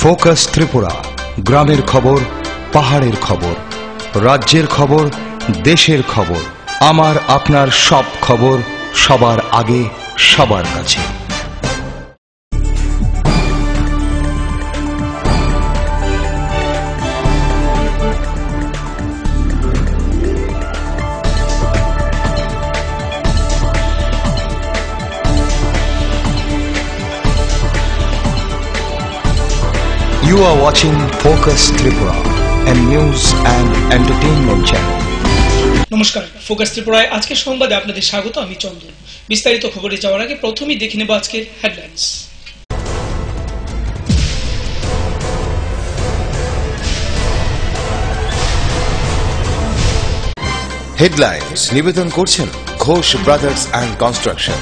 Focus Tripura, গ্রামের খবর, পাহাড়ের খবর, রাজ্যের খবর, দেশের খবর, আমার আপনার সব খবর সবার আগে সবার কাছে। You are watching Focus Tripura, a news and entertainment channel. নমস্কার, ফোকাস ত্রিপুরায় আজকের সংবাদে আপনাদের স্বাগত। আমি চন্দন। বিস্তারিত খবরে যাওয়ার আগে প্রথমেই দেখে নেব আজকের হেডলাইন্স। হেডলাইন্স নিবেদন করছেন ঘোষ ব্রাদার্স অ্যান্ড কনস্ট্রাকশন।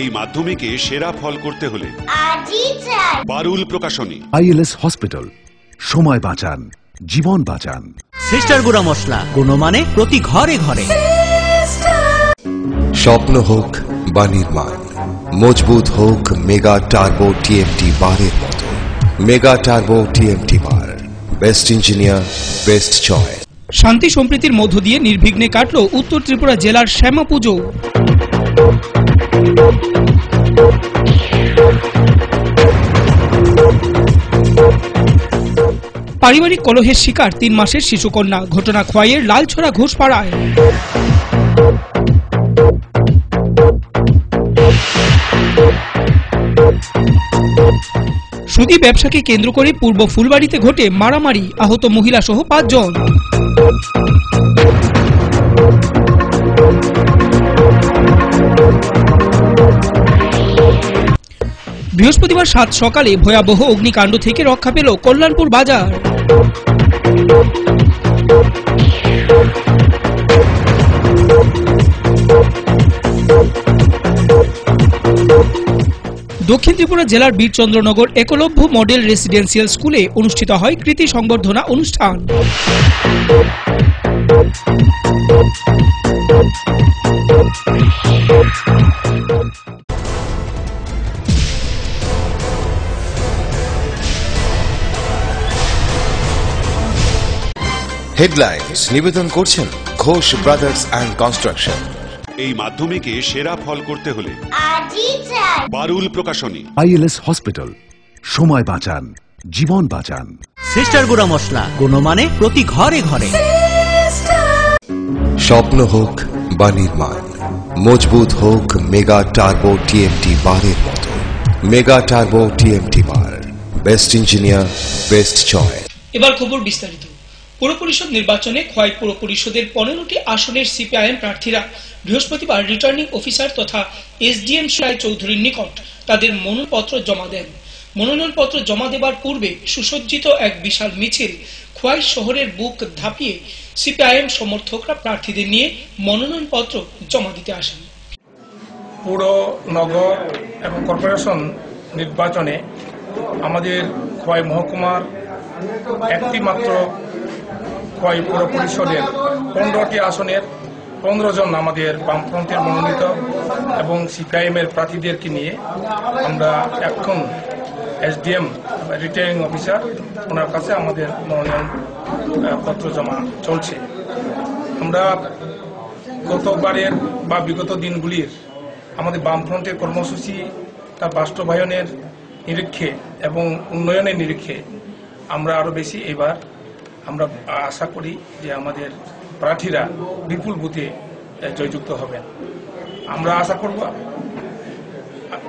এই মাধ্যমিকে সেরা ফল করতে হলে বারুল প্রকাশনী। ILS হসপিটাল, সময় বাঁচান, জীবন বাঁচান। সিস্টার গুঁড়া মশলা, গুণমানে প্রতি ঘরে ঘরে। স্বপ্ন হোক বা নির্মাণ, মজবুত হোক মেগা টার্বো টিএমটি বারের মতো। মেগা টার্বো টিএমটি বার, বেস্ট ইঞ্জিনিয়ার, বেস্ট চয়েস। শান্তি সম্প্রীতির মধ্য দিয়ে নির্বিঘ্নে কাটল উত্তর ত্রিপুরা জেলার শ্যামা পুজো। পারিবারিক কলহের শিকার 3 মাসের শিশুকন্যা, ঘটনা খোয়াইয়ের লালছড়া ঘোষপাড়ায়। সুদী ব্যবসাকে কেন্দ্র করে পূর্ব ফুলবাড়িতে ঘটে মারামারি, আহত মহিলা সহ 5 জন। বৃহস্পতিবার 7 সকালে ভয়াবহ অগ্নিকাণ্ড থেকে রক্ষা পেল কল্যাণপুর বাজার। দক্ষিণ ত্রিপুরা জেলার বীরচন্দ্রনগর একলব্য মডেল রেসিডেন্সিয়াল স্কুলে অনুষ্ঠিত হয় কৃতি সংবর্ধনা অনুষ্ঠান। হেডলাইন্স নিবেদন করছেন ঘোষ ব্রাদার্স অ্যান্ড কনস্ট্রাকশন। এই মাধ্যমিকে সেরা ফল করতে হলে বারুল প্রকাশনী। ILS হসপিটাল, সময় বাঁচান, জীবন বাঁচান। সিস্টার গুঁড়া মশলা, গুণমানে প্রতি ঘরে ঘরে। স্বপ্ন হোক বা নির্মাণ, মজবুত হোক মেগা টার্বো টিএমটি বারের মতো। মেগা টার্বো টিএমটি বার, বেস্ট ইঞ্জিনিয়ার, বেস্ট চয়েস। এবার খবর বিস্তারিত। পুর পরিষদ নির্বাচনে খোয়াই পুর পরিষদের 15টি আসনের সিপিআইএম প্রার্থীরা বৃহস্পতিবার রিটার্নিং অফিসার তথা SDM রায় চৌধুরীর নিকট তাদের মনোনয়নপত্র জমা দেন। মনোনয়নপত্র জমা দেবার পূর্বে সুসজ্জিত এক বিশাল মিছিল খোয়াই শহরের বুক ধাপিয়ে সিপিআইএম সমর্থকরা প্রার্থীদের নিয়ে মনোনয়নপত্র জমা দিতে আসেন। পুর, নগর এবং কর্পোরেশন নির্বাচনে আমাদের খোয়াই মহকুমার একটি মাত্র খোয়াই পুর পরিষদের 15টি আসনের 15 জন আমাদের বামফ্রন্টের মনোনীত এবং সিপিআইএমের প্রার্থীদেরকে নিয়ে আমরা এখন SDM রিটার্নিং অফিসার ওনার কাছে আমাদের মনোনয়ন পত্র জমা চলছে। আমরা গতবারের বা বিগত দিনগুলির আমাদের বামফ্রন্টের কর্মসূচি তার বাস্তবায়নের নিরীক্ষে এবং উন্নয়নের নিরীক্ষে আমরা আরো বেশি এবার আমরা আশা করি যে আমাদের প্রার্থীরা বিপুল বুথে জয়যুক্ত হবেন। আমরা আশা করব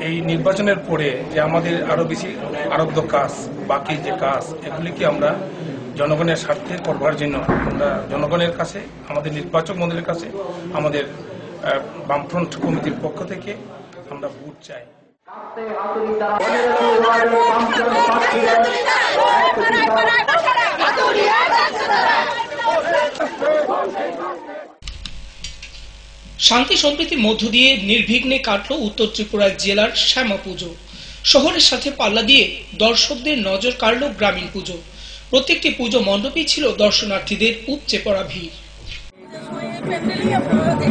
এই নির্বাচনের পরে যে আমাদের আরো বেশি আরব্ধ কাজ, বাকি যে কাজ, এগুলিকে আমরা জনগণের স্বার্থে করবার জন্য আমরা জনগণের কাছে, আমাদের নির্বাচক মন্ডলীর কাছে, আমাদের বামফ্রন্ট কমিটির পক্ষ থেকে আমরা ভোট চাই। শান্তি সম্প্রীতির মধ্য দিয়ে নির্বিঘ্নে কাটল উত্তর ত্রিপুরা জেলার শ্যামা পুজো। শহরের সাথে পাল্লা দিয়ে দর্শকদের নজর কাড়ল গ্রামীণ পুজো। প্রত্যেকটি পুজো মণ্ডপেই ছিল দর্শনার্থীদের উপচে পড়া ভিড়।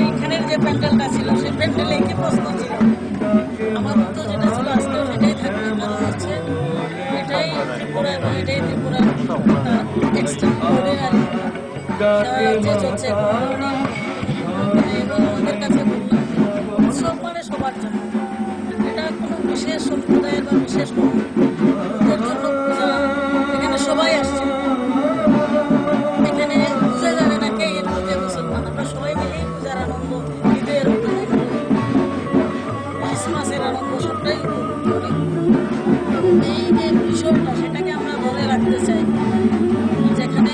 এখানের যে প্যান্ডেলটা ছিল সেই প্যান্ডেলে কি প্রশ্ন ছিল, আমার তো যেটা ছিল আজকে সেটাই থাকবে, কারণ হচ্ছে এটাই ত্রিপুরা এবং এটাই ত্রিপুরা এক্সট্রাঅর্ডিনারি যে চলছে আমাদের কাছে উৎসব মানে সবার জন্য, এটা কোনো বিশেষ সম্প্রদায়ের বা বিশেষ লোকদের জন্য পূজা। এখানে সবাই আসছে, এখানে বুঝা যাবে না কে হিন্দু কে মুসলমান, আমরা সবাই মিলেই পূজার আনন্দ, ঈদের আনন্দ, ক্রিসমাসের আনন্দ সবটাই করি। এই যে বিষয়টা সেটাকে আমরা ধরে রাখতে চাই, যেখানে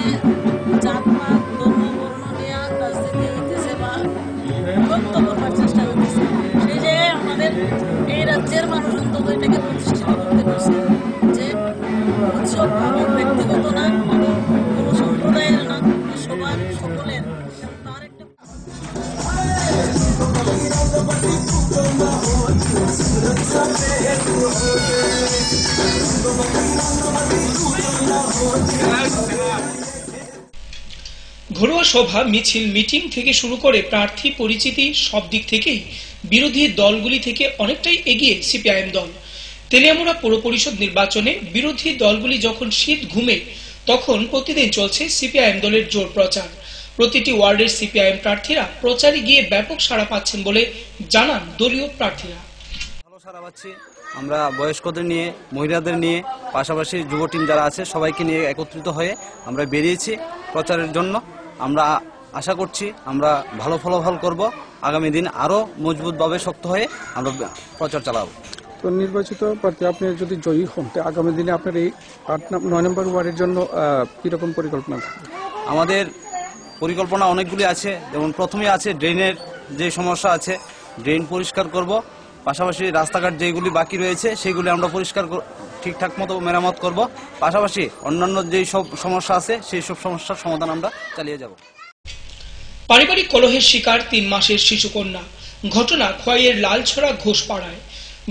জাতপাত ধর্ম বর্ণ নিয়ে রাজনীতি হইতেছে বা বিভক্ত করবার চেষ্টা হইতেছে, সেই জায়গায় আমাদের এই রাজ্যের মানুষ অন্তত এটাকে প্রতিষ্ঠিত করতে পারছে যে উৎসব আমার ব্যক্তিগত না, আমার কোনো সম্প্রদায়ের না, সবার সকলের তার একটা ঘরোয়া সভা, মিছিল, মিটিং থেকে শুরু করে প্রার্থী পরিচিতি সব দিক থেকেই বিরোধী দলগুলি থেকে অনেকটাই এগিয়ে সিপিআইএম দল। তেলিয়ামুড়া পৌর পরিষদ নির্বাচনে বিরোধী দলগুলি যখন শীত ঘুমে, তখন প্রতিদিন চলছে সিপিআইএম দলের জোর প্রচার। প্রতিটি ওয়ার্ডের সিপিআইএম প্রার্থীরা প্রচারে গিয়ে ব্যাপক সাড়া পাচ্ছেন বলে জানান দলীয় প্রার্থীরা। ভালো সাড়া পাচ্ছি আমরা, বয়স্কদের নিয়ে, মহিলাদের নিয়ে, পাশাপাশি যুব টিম যারা আছে সবাইকে নিয়ে একত্রিত হয়ে আমরা বেরিয়েছি প্রচারের জন্য। আমরা আশা করছি আমরা ভালো ফলাফল করব, আগামী দিন আরো মজবুতভাবে শক্ত হয়ে আমরা প্রচার চালাবো। তো নির্বাচিত প্রার্থী আপনি যদি জয়ী হন, আগামী দিনে আপনার এই 9 নম্বর ওয়ার্ডের জন্য কিরকম পরিকল্পনা? আমাদের পরিকল্পনা অনেকগুলি আছে, যেমন প্রথমে আছে ড্রেনের যে সমস্যা আছে, ড্রেন পরিষ্কার করব, পাশাপাশি রাস্তাঘাট যেগুলি বাকি রয়েছে সেগুলি আমরা পরিষ্কার ঠিকঠাক মতো মেরামত করব, পাশাপাশি অন্যান্য যেই সব সমস্যা আছে সেই সব সমস্যার সমাধান আমরা চালিয়ে যাব। পারিবারিক কলহের শিকার 3 মাসের শিশুকন্যা। ঘটনা খোয়াইয়ের লালছড়া ঘোষপাড়ায়।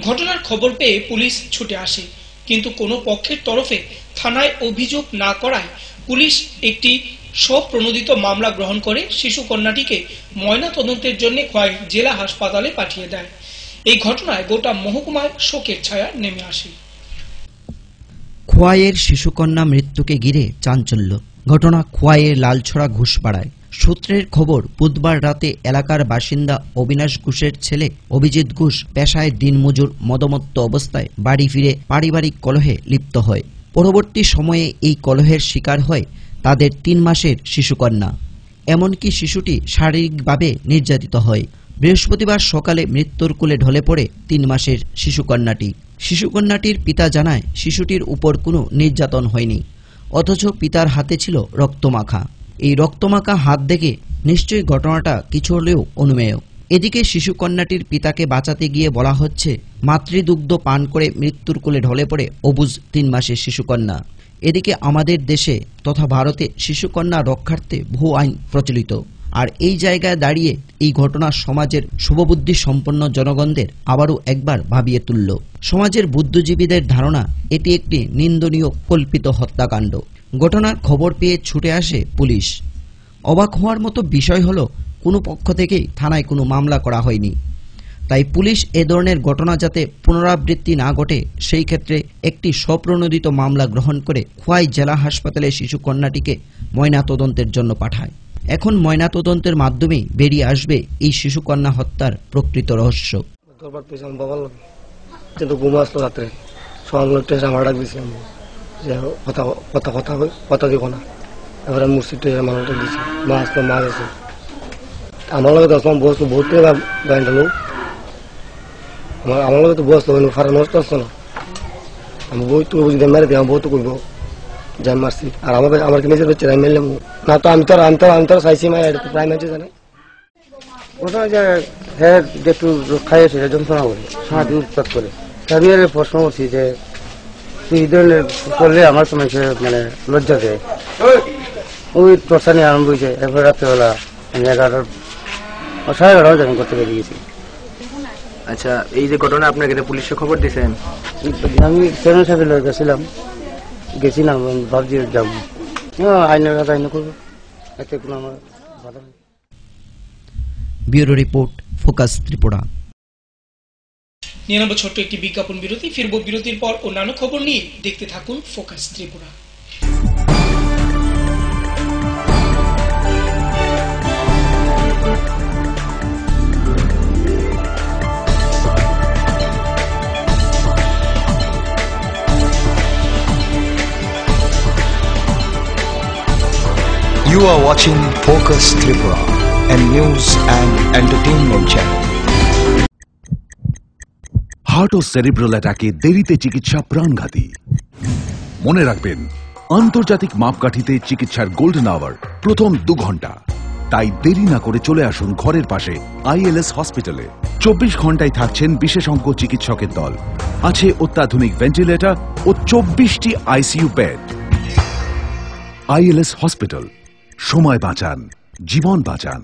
ঘটনার খবর পেয়ে পুলিশ ছুটে আসে, কিন্তু কোনো পক্ষের তরফে থানায় অভিযোগ না করায় পুলিশ একটি স্বপ্রণোদিত মামলা গ্রহণ করে শিশুকন্যাটিকে ময়না তদন্তের জন্য খোয়াই জেলা হাসপাতালে পাঠিয়ে দেয়। এই ঘটনায় গোটা মহকুমায় শোকের ছায়া নেমে আসে। খোয়াইয়ের শিশুকন্যা মৃত্যুকে ঘিরে চাঞ্চল্য। ঘটনা খোয়াইয়ের লালছড়া ঘোষপাড়ায়। সূত্রের খবর, বুধবার রাতে এলাকার বাসিন্দা অবিনাশ ঘোষের ছেলে অভিজিৎ ঘোষ পেশায় দিনমজুর মদমত্ত অবস্থায় বাড়ি ফিরে পারিবারিক কলহে লিপ্ত হয়। পরবর্তী সময়ে এই কলহের শিকার হয় তাদের 3 মাসের শিশুকন্যা। এমনকি শিশুটি শারীরিকভাবে নির্যাতিত হয়। বৃহস্পতিবার সকালে মৃত্যুর কোলে ঢলে পড়ে 3 মাসের শিশুকন্যাটি। শিশুকন্যাটির পিতা জানায় শিশুটির উপর কোনো নির্যাতন হয়নি, অথচ পিতার হাতে ছিল রক্তমাখা। এই রক্তমাখা হাত দেখে নিশ্চয়ই ঘটনাটা কিছু হলেও অনুমেয়। এদিকে শিশুকন্যাটির পিতাকে বাঁচাতে গিয়ে বলা হচ্ছে মাতৃদুগ্ধ পান করে মৃত্যুর কোলে ঢলে পড়ে অবুঝ 3 মাসের শিশুকন্যা। এদিকে আমাদের দেশে তথা ভারতে শিশুকন্যা রক্ষার্থে বহু আইন প্রচলিত, আর এই জায়গায় দাঁড়িয়ে এই ঘটনা সমাজের শুভবুদ্ধি সম্পন্ন জনগণদের আবারও একবার ভাবিয়ে তুলল। সমাজের বুদ্ধিজীবীদের ধারণা এটি একটি নিন্দনীয় কল্পিত হত্যাকাণ্ড। ঘটনার খবর পেয়ে ছুটে আসে পুলিশ। অবাক হওয়ার মতো বিষয় হলো, কোনো পক্ষ থেকেই থানায় কোনো মামলা করা হয়নি। তাই পুলিশ এ ধরনের ঘটনা যাতে পুনরাবৃত্তি না ঘটে সেই ক্ষেত্রে একটি স্বপ্রণোদিত মামলা গ্রহণ করে খোয়াই জেলা হাসপাতালে শিশুকন্যাটিকে ময়নাতদন্তের জন্য পাঠায়। এখন ময়নাতদন্তের মাধ্যমেই বেরিয়ে আসবে এই শিশুকন্যা হত্যার প্রকৃত রহস্য। কথা দিব না, এবারে মুর্শিদ মানুষটা দিচ্ছে, মাছ তো মাছ আছে আমার লগে 10 বস্তু বহুত ব্যান্ডালো, আমার লগে তো বস্তু ফারা নষ্ট আসতো না, আমি বই তো বুঝতে মেরে দিই, আমি বহুত করবো যাই মারছি। আর আমার কি নিজের বাচ্চা মেরলে না, তো আমি তো চাইছি প্রায় ম্যাচে জানে ওটা যে হ্যাঁ একটু খাইয়েছে যন্ত্রণা করে সারাদিন উৎপাত করে। আমি প্রশ্ন করছি যে এই ধরনের করলে আমার তো মানুষের মানে লজ্জা দেয়, ওই চর্চা নিয়ে আরম্ভ হয়েছে। এরপরে রাত্রেবেলা আমি 11টা 11:30 আমি করতে পেরে গেছি। আচ্ছা, এই যে ঘটনা আপনাকে পুলিশে খবর দিয়েছেন? আমি চেয়ারম্যান সাহেবের লোক গেছিলাম, ভাবছি যাবো, আইনের কাজ আইন করবো, এতে কোনো আমার বাধা নেই। Bureau report, focus Tripura. নিয়ে নেব ছোট্ট একটি বিজ্ঞাপন বিরতি। ফিরব বিরতির পর অন্যান্য খবর নিয়ে। দেখতে থাকুন focus Tripura. You are watching Focus Tripura, a news and entertainment channel. Heart ও সেরিব্রাল অ্যাটাকে দেরিতে চিকিৎসা প্রাণঘাতী। মনে রাখবেন, আন্তর্জাতিক মাপকাঠিতে চিকিৎসার গোল্ডেন আওয়ার প্রথম 2 ঘন্টা। তাই দেরি না করে চলে আসুন ঘরের পাশে ILS হসপিটালে। 24 ঘন্টায় থাকছেন বিশেষজ্ঞ চিকিৎসকের দল। আছে অত্যাধুনিক ভেন্টিলেটর ও 24টি ICU বেড। ILS হসপিটাল, সময় বাঁচান, জীবন বাঁচান।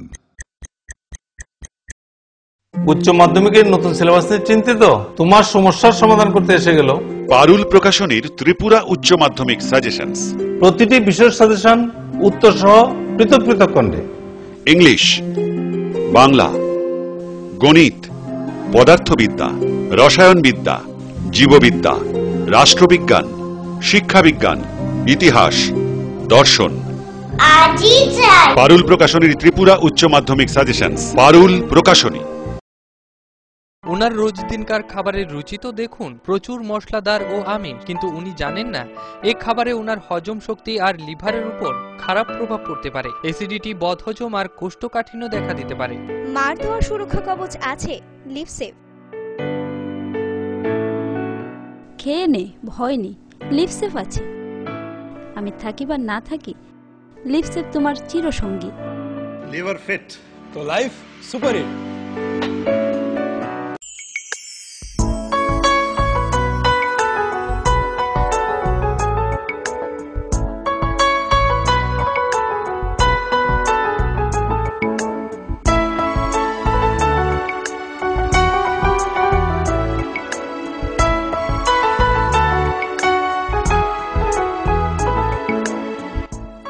উচ্চ মাধ্যমিকের নতুন সিলেবাস নিয়ে চিন্তিত? তোমার সমস্যার সমাধান করতে এসে গেল পারুল প্রকাশনীর ত্রিপুরা উচ্চ মাধ্যমিক সাজেশনস। প্রতিটি বিষয়ের সাজেশন উত্তর সহ পৃথক পৃথক খণ্ডে। ইংলিশ, বাংলা, গণিত, পদার্থবিদ্যা, রসায়নবিদ্যা, জীববিদ্যা, রাষ্ট্রবিজ্ঞান, শিক্ষাবিজ্ঞান, ইতিহাস, দর্শন। পারুল প্রকাশনীর ত্রিপুরা উচ্চ মাধ্যমিক সাজেশনস। পারুল প্রকাশনী। ওনার রোজ দিনকার খাবারের রুচি তো দেখুন, প্রচুর মশলাদার ও আমিষ, কিন্তু উনি জানেন না এই খাবারে ওনার হজম শক্তি আর লিভারের উপর খারাপ প্রভাব পড়তে পারে। অ্যাসিডিটি, বদহজম আর কোষ্ঠকাঠিন্য দেখা দিতে পারে। মার দেওয়া সুরক্ষা কবচ আছে লিভসেভ। খেয়ে নে, ভয় নেই, লিভসেভ আছে। আমি থাকি বা না থাকি, লিভসেভ তোমার চিরসঙ্গী। লিভার ফিট তো লাইফ সুপার হিট।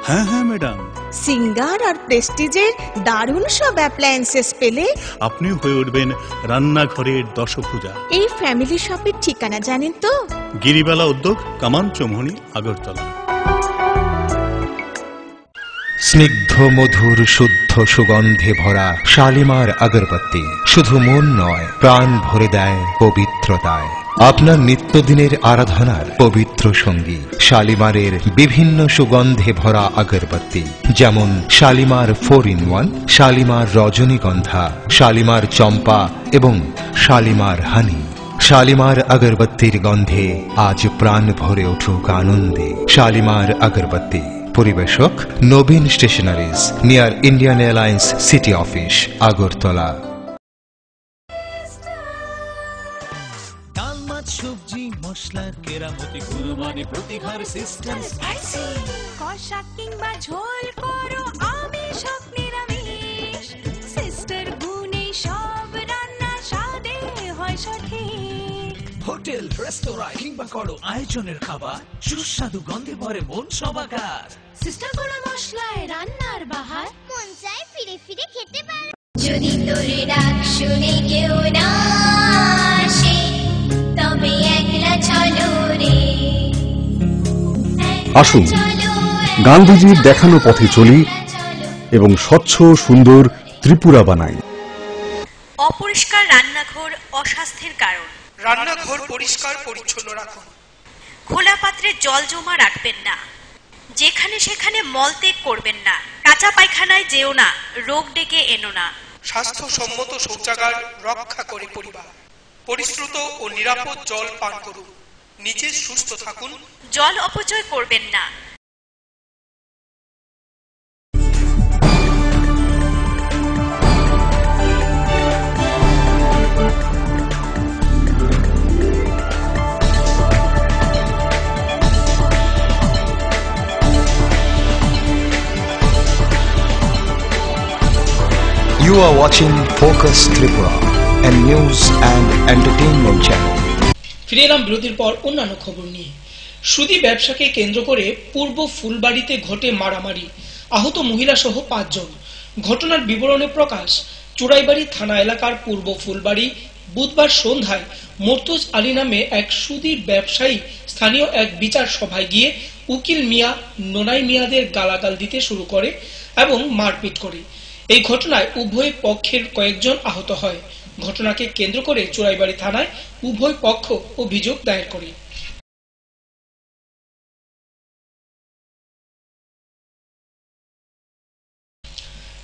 হ্যাঁ হ্যাঁ ম্যাডাম, সিঙ্গার আর প্রেস্টিজের দারুণ সব অ্যাপ্লায়েন্সেস পেলে আপনি হয়ে উঠবেন রান্নাঘরের দশভুজা। এই ফ্যামিলি শপের ঠিকানা জানেন তো? গিরিবালা উদ্যোগ, কামান চৌমুহনী, আগরতলা। স্নিগ্ধ মধুর শুদ্ধ সুগন্ধে ভরা শালিমার আগরবাতি শুধু মন নয়, প্রাণ ভরে দেয় পবিত্রতায়। আপনার নিত্যদিনের আরাধনার পবিত্র সঙ্গী শালিমারের বিভিন্ন সুগন্ধে ভরা আগরবাতি, যেমন শালিমার 4-in-1, শালিমার রজনীগন্ধা, শালিমার চম্পা এবং শালিমার হানি। শালিমার আগরবাতির গন্ধে আজ প্রাণ ভরে উঠুক আনন্দে। শালিমার আগরবাতি। পরিবেশক নবীন stationeries, near Indian Airlines city office, Agartala. সবজি মশলার কেরামতি কুরবানি প্রতিঘর সিস্টেম স্পাইসি। কষা কিংবা ঝোল করো আমিষ হোক নিরামিষ, সিস্টার গুণে সব রান্না স্বাদে হয় সঠিক। হোটেল, রেস্তোরাঁ কিংবা করো আয়োজনের খাবার, সুস্বাদু গন্ধে ভরে মন সবাকার। সিস্টার গুণ মশলায় রান্নার বাহার, মন চায় ফিরে ফিরে খেতে পারে। যদি তোর ডাক শুনে কেউ না আসে, তবে একলা চলো রে। আসুন গান্ধীজির দেখানো পথে চলি এবং স্বচ্ছ সুন্দর ত্রিপুরা বানাই। অপরিষ্কার রান্নাঘর অস্বাস্থ্যের কারণ। রান্নাঘর পরিষ্কার পরিচ্ছন্ন রাখুন। খোলা পাত্রে জল জমা রাখবেন না। যেখানে সেখানে মলত্যাগ করবেন না। কাঁচা পায়খানায় যেও না, রোগ ডেকে এনো না। স্বাস্থ্যসম্মত শৌচাগার রক্ষা করে পরিবার। পরিশ্রুত ও নিরাপদ জল পান করুন। নিজে সুস্থ থাকুন। জল অপচয় করবেন না। You are watching Focus Tripura, a news and entertainment channel. ফিরে এলাম বিরতির পর অন্যান্য খবর নিয়ে। সুদি ব্যবসাকে কেন্দ্র করে পূর্ব ফুলবাড়িতে ঘটে মারামারি, আহত মহিলা সহ 5 জন। ঘটনার বিবরণে প্রকাশ চুড়াইবাড়ি থানা এলাকার পূর্ব ফুলবাড়ি বুধবার সন্ধ্যায় মোর্তুজ আলী নামে এক সুদী ব্যবসায়ী স্থানীয় এক বিচার সভায় গিয়ে উকিল মিয়া নোনাই মিয়াদের গালাগাল দিতে শুরু করে এবং মারপিট করে। এই ঘটনায় উভয় পক্ষের কয়েকজন আহত হয়। ঘটনাকে কেন্দ্র করে চোরাইবাড়ি থানায় উভয় পক্ষ অভিযোগ দায়ের করে।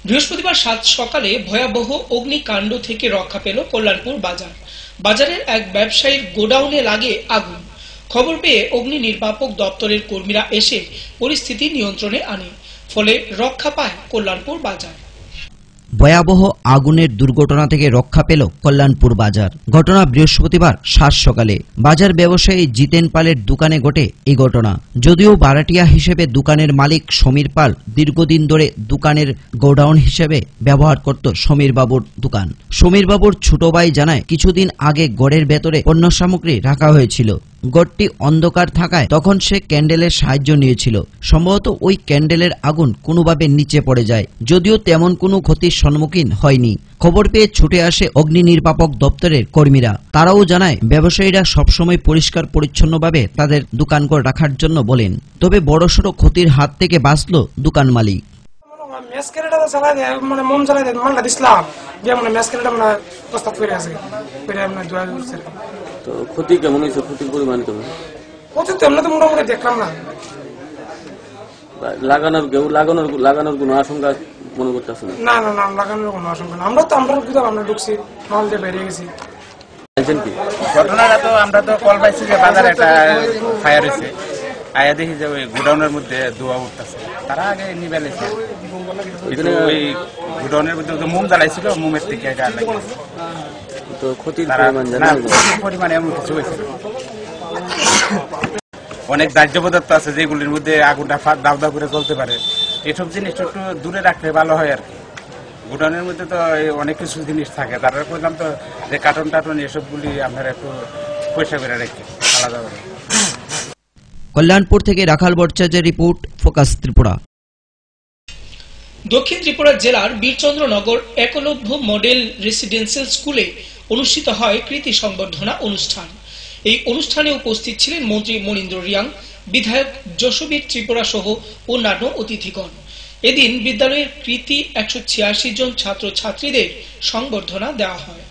বৃহস্পতিবার সাত সকালে ভয়াবহ অগ্নিকাণ্ড থেকে রক্ষা পেল কল্যাণপুর বাজার। বাজারের এক ব্যবসায়ীর গোডাউনে লাগে আগুন। খবর পেয়ে অগ্নি নির্বাপক দপ্তরের কর্মীরা এসে পরিস্থিতি নিয়ন্ত্রণে আনে, ফলে রক্ষা পায় কল্যাণপুর বাজার। ভয়াবহ আগুনের দুর্ঘটনা থেকে রক্ষা পেল কল্যাণপুর বাজার। ঘটনা বৃহস্পতিবার সাত সকালে বাজার ব্যবসায়ী জিতেন পালের দোকানে ঘটে এই ঘটনা। যদিও ভাড়াটিয়া হিসেবে দোকানের মালিক সমীর পাল দীর্ঘদিন ধরে দোকানের গোডাউন হিসেবে ব্যবহার করত সমীর বাবুর দোকান। সমীর বাবুর ছোট ভাই জানায়, কিছুদিন আগে ঘরের ভেতরে পণ্য সামগ্রী রাখা হয়েছিল। ঘরটি অন্ধকার থাকায় তখন সে ক্যান্ডেলের সাহায্য নিয়েছিল। সম্ভবত ওই ক্যান্ডেলের আগুন কোনোভাবে নিচে পড়ে যায়, যদিও তেমন কোনো ক্ষতির সম্মুখীন হয়নি। খবর পেয়ে ছুটে আসে অগ্নি নির্বাপক দপ্তরের কর্মীরা। তারাও জানায়, ব্যবসায়ীরা সবসময় পরিষ্কার পরিচ্ছন্নভাবে তাদের দোকানঘর রাখার জন্য বলেন। তবে বড়সড় ক্ষতির হাত থেকে বাঁচল দোকান মালিক। তো ক্ষতি কেমন হয়েছে? ক্ষতির পরিমাণ কেমন? ক্ষতি তো এমনি তো মোটামুটি দেখলাম না। লাগানোর কোনো আশঙ্কা মনে করতেছে না? না না না, লাগানোর কোনো আশঙ্কা না। আমরা ঢুকছি, মাল দিয়ে বেরিয়ে গেছি। ঘটনাটা তো আমরা তো কল পাইছি যে বাজারে একটা ফায়ার হয়েছে। আয়া দেখি যে ওই গোডাউনের মধ্যে ধোঁয়া উঠতেছে। তারা আগে নিবে লেছে, ওই গোডাউনের মধ্যে মোম জ্বালাইছিল, মোমের থেকে এটা লাগিয়েছে। তো ক্ষতির পরিমাণ পরিমাণ এমন কিছু হয়েছে। অনেক দাহ্য পদার্থ আছে যেগুলির মধ্যে আগুনটা দাব দাব করে চলতে পারে। এসব জিনিস একটু দূরে রাখলে ভালো হয় আর কি। গোডাউনের মধ্যে তো অনেক কিছু জিনিস থাকে। তারা বললাম তো যে কার্টন টাটন এসবগুলি আপনারা একটু পয়সা করে রেখে আলাদা করে। কল্যাণপুর থেকে রাখাল ভট্টাচার্যের রিপোর্ট, ফোকাস ত্রিপুরা। দক্ষিণ ত্রিপুরা জেলার বীরচন্দ্রনগর একলব্য মডেল রেসিডেন্সিয়াল স্কুলে অনুষ্ঠিত হয় কৃতি সংবর্ধনা অনুষ্ঠান। এই অনুষ্ঠানে উপস্থিত ছিলেন মন্ত্রী মনীন্দ্র রিয়াং, বিধায়ক যশবীর ত্রিপুরা সহ অন্যান্য অতিথিগণ। এদিন বিদ্যালয়ের কৃতি 186 জন ছাত্র ছাত্রীদের সংবর্ধনা দেওয়া হয়।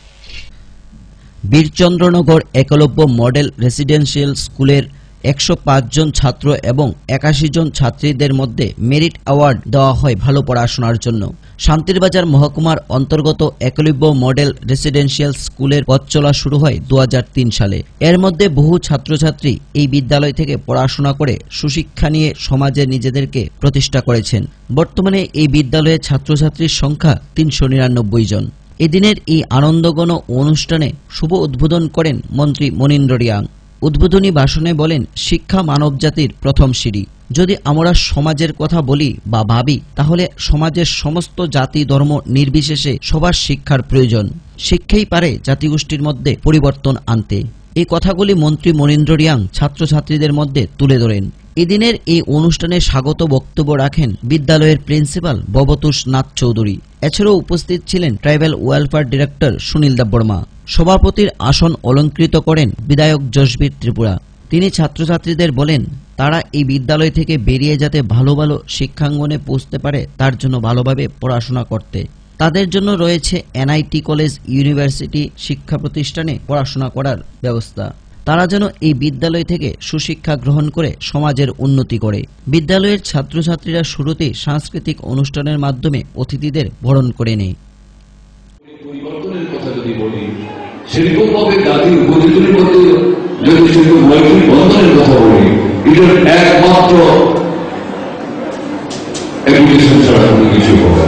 বীরচন্দ্রনগর একলব্য মডেল রেসিডেন্সিয়াল স্কুলের 105 জন ছাত্র এবং 81 জন ছাত্রীদের মধ্যে মেরিট অ্যাওয়ার্ড দেওয়া হয় ভালো পড়াশোনার জন্য। শান্তিরবাজার মহকুমার অন্তর্গত একলব্য মডেল রেসিডেন্সিয়াল স্কুলের পথ চলা শুরু হয় 2003 সালে। এর মধ্যে বহু ছাত্রছাত্রী এই বিদ্যালয় থেকে পড়াশোনা করে সুশিক্ষা নিয়ে সমাজে নিজেদেরকে প্রতিষ্ঠা করেছেন। বর্তমানে এই বিদ্যালয়ে ছাত্রছাত্রীর সংখ্যা 399 জন। এদিনের এই আনন্দঘন অনুষ্ঠানে শুভ উদ্বোধন করেন মন্ত্রী মনীন্দ্র রিয়াং। উদ্বোধনী ভাষণে বলেন, শিক্ষা মানবজাতির প্রথম সিঁড়ি। যদি আমরা সমাজের কথা বলি বা ভাবি, তাহলে সমাজের সমস্ত জাতি ধর্ম নির্বিশেষে সবার শিক্ষার প্রয়োজন। শিক্ষাই পারে জাতিগোষ্ঠীর মধ্যে পরিবর্তন আনতে। এই কথাগুলি মন্ত্রী মনীন্দ্র রিয়াং ছাত্রছাত্রীদের মধ্যে তুলে ধরেন। এদিনের এই অনুষ্ঠানে স্বাগত বক্তব্য রাখেন বিদ্যালয়ের প্রিন্সিপাল ভবতোষ নাথ চৌধুরী। এছাড়াও উপস্থিত ছিলেন tribal welfare director Sunil Debbarma. সভাপতির আসন অলঙ্কৃত করেন বিধায়ক যশবীর ত্রিপুরা। তিনি ছাত্রছাত্রীদের বলেন, তারা এই বিদ্যালয় থেকে বেরিয়ে যাতে ভালো ভালো শিক্ষাঙ্গনে পৌঁছতে পারে তার জন্য ভালোভাবে পড়াশোনা করতে। তাদের জন্য রয়েছে এনআইটি কলেজ, ইউনিভার্সিটি শিক্ষা প্রতিষ্ঠানে পড়াশোনা করার ব্যবস্থা। তারা যেন এই বিদ্যালয় থেকে সুশিক্ষা গ্রহণ করে সমাজের উন্নতি করে। বিদ্যালয়ের ছাত্রছাত্রীরা শুরুতেই সাংস্কৃতিক অনুষ্ঠানের মাধ্যমে অতিথিদের বরণ করে নেয়। সেরকম ভাবে জাতির উপযোগের মধ্যে যদি সেরকম মৈত্রী বন্ধনের কথা বলি, এটার একমাত্র এডুকেশন ছাড়া কোনো কিছু হবে।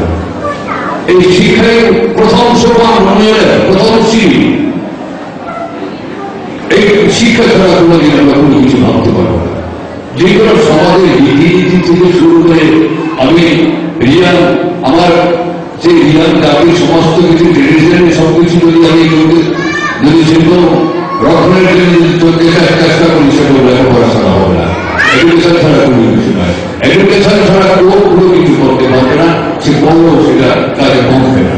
এই শিক্ষায় প্রথম সোপান উন্নয়নের প্রথম সিঁড়ি। এই শিক্ষা ছাড়া কোনোদিন আমরা কোনো কিছু ভাবতে পারবো না। যে কোনো সমাজের রীতিনীতি থেকে শুরু করে আমি রিয়ান, আমার যে রিয়ান জাতির সমস্ত কিছু ট্রেডিশনের সবকিছু যদি আমি যদি সেরকম রক্ষণের জন্য চলতে চেষ্টা করি, সেটা লেখাপড়াশোনা হবে না। এডুকেশন ছাড়া কোনো কিছু নয়। এডুকেশন ছাড়া কোনো কিছু করতে পারবে না। সে বললেও সেটা কাজে পৌঁছবে না।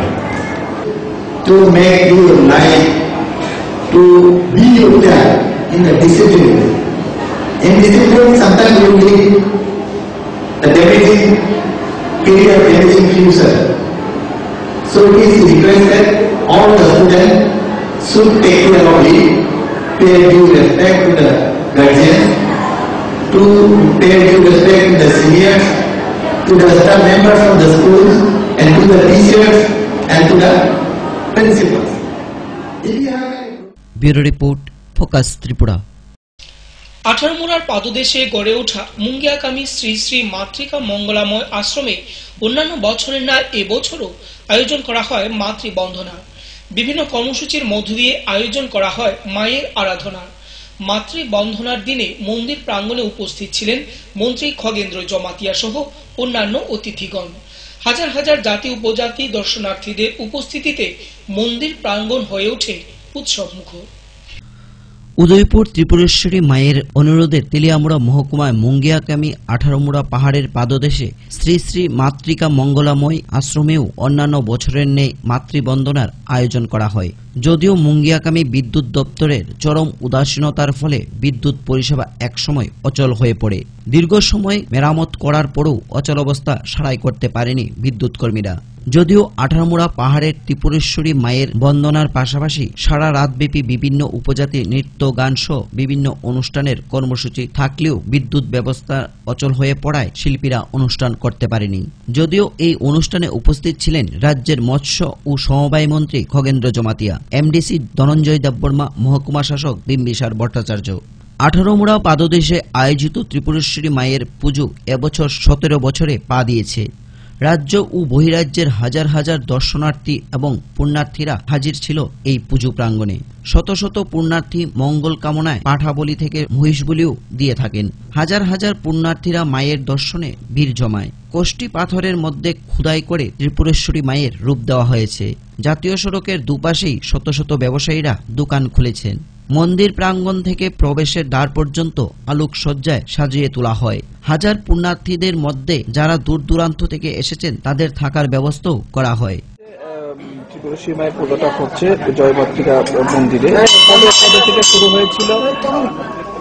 To make your life to be with them in a discipline. In discipline, sometimes you need the damaging career, damaging future. So it is requested all the students should take care of it, pay due respect to the guardians, to pay due respect to the seniors, to the staff members of the schools, and to the teachers, and to the principals. Bureau report, focus Tripura. 18 মুড়ার পাদদেশে গড়ে ওঠা মুঙ্গিয়াকামী শ্রী শ্রী মাতৃকা মঙ্গলাময় আশ্রমে অন্যান্য বছরের ন্যায় এবছরও আয়োজন করা হয় মাতৃবন্দনা। বিভিন্ন কর্মসূচির মধ্য দিয়ে আয়োজন করা হয় মায়ের আরাধনা। মাতৃবন্দনার দিনে মন্দির প্রাঙ্গণে উপস্থিত ছিলেন মন্ত্রী খগেন্দ্র জমাতিয়া সহ অন্যান্য অতিথিগণ। হাজার হাজার জাতি উপজাতি দর্শনার্থীদের উপস্থিতিতে মন্দির প্রাঙ্গণ হয়ে ওঠে উৎসবমুখর। উদয়পুর ত্রিপুরেশ্বরী মায়ের অনুরোধে তেলিয়ামুড়া মহকুমায় মুঙ্গিয়াকামী 18 মুড়া পাহাড়ের পাদদেশে শ্রী শ্রী মাতৃকা মঙ্গলাময় আশ্রমেও অন্যান্য বছরের ন্যায় মাতৃবন্দনার আয়োজন করা হয়। যদিও মুঙ্গিয়াকামী বিদ্যুৎ দপ্তরের চরম উদাসীনতার ফলে বিদ্যুৎ পরিষেবা একসময় অচল হয়ে পড়ে। দীর্ঘ সময় মেরামত করার পরেও অচল অবস্থা সারাই করতে পারেনি বিদ্যুৎ কর্মীরা। যদিও 18 মুড়া পাহাড়ের ত্রিপুরেশ্বরী মায়ের বন্দনার পাশাপাশি সারা রাতব্যাপী বিভিন্ন উপজাতি নৃত্য গান সহ বিভিন্ন অনুষ্ঠানের কর্মসূচি থাকলেও বিদ্যুৎ ব্যবস্থা অচল হয়ে পড়ায় শিল্পীরা অনুষ্ঠান করতে পারেনি। যদিও এই অনুষ্ঠানে উপস্থিত ছিলেন রাজ্যের মৎস্য ও সমবায় মন্ত্রী খগেন্দ্র জমাতিয়া, এমডিসি ধনঞ্জয় দেববর্মা, মহকুমা শাসক বিম্বিসার ভট্টাচার্য। 18 মুড়া পাদদেশে আয়োজিত ত্রিপুরেশ্বরী মায়ের পুজো এবছর 17 বছরে পা দিয়েছে। রাজ্য ও বহিরাজ্যের হাজার হাজার দর্শনার্থী এবং পুণ্যার্থীরা হাজির ছিল এই পুজো প্রাঙ্গণে। শত শত পুণ্যার্থী মঙ্গল কামনায় পাঠা বলি থেকে মহিষ বলিও দিয়ে থাকেন। হাজার হাজার পুণ্যার্থীরা মায়ের দর্শনে ভিড় জমায়। কোষ্টি পাথরের মধ্যে খোদাই করে ত্রিপুরেশ্বরী মায়ের রূপ দেওয়া হয়েছে। জাতীয় সড়কের দুপাশেই শত শত ব্যবসায়ীরা দোকান খুলেছেন। মন্দির প্রাঙ্গণ থেকে প্রবেশের দ্বার পর্যন্ত আলোকসজ্জায় সাজিয়ে তোলা হয়। হাজার পুণ্যার্থীদের মধ্যে যারা দূর দূরান্ত থেকে এসেছেন তাদের থাকার ব্যবস্থাও করা হয়। ত্রিপুরেশ্বরী মায়ের পুজোটা হচ্ছে জয়মাতৃকা মন্দিরে।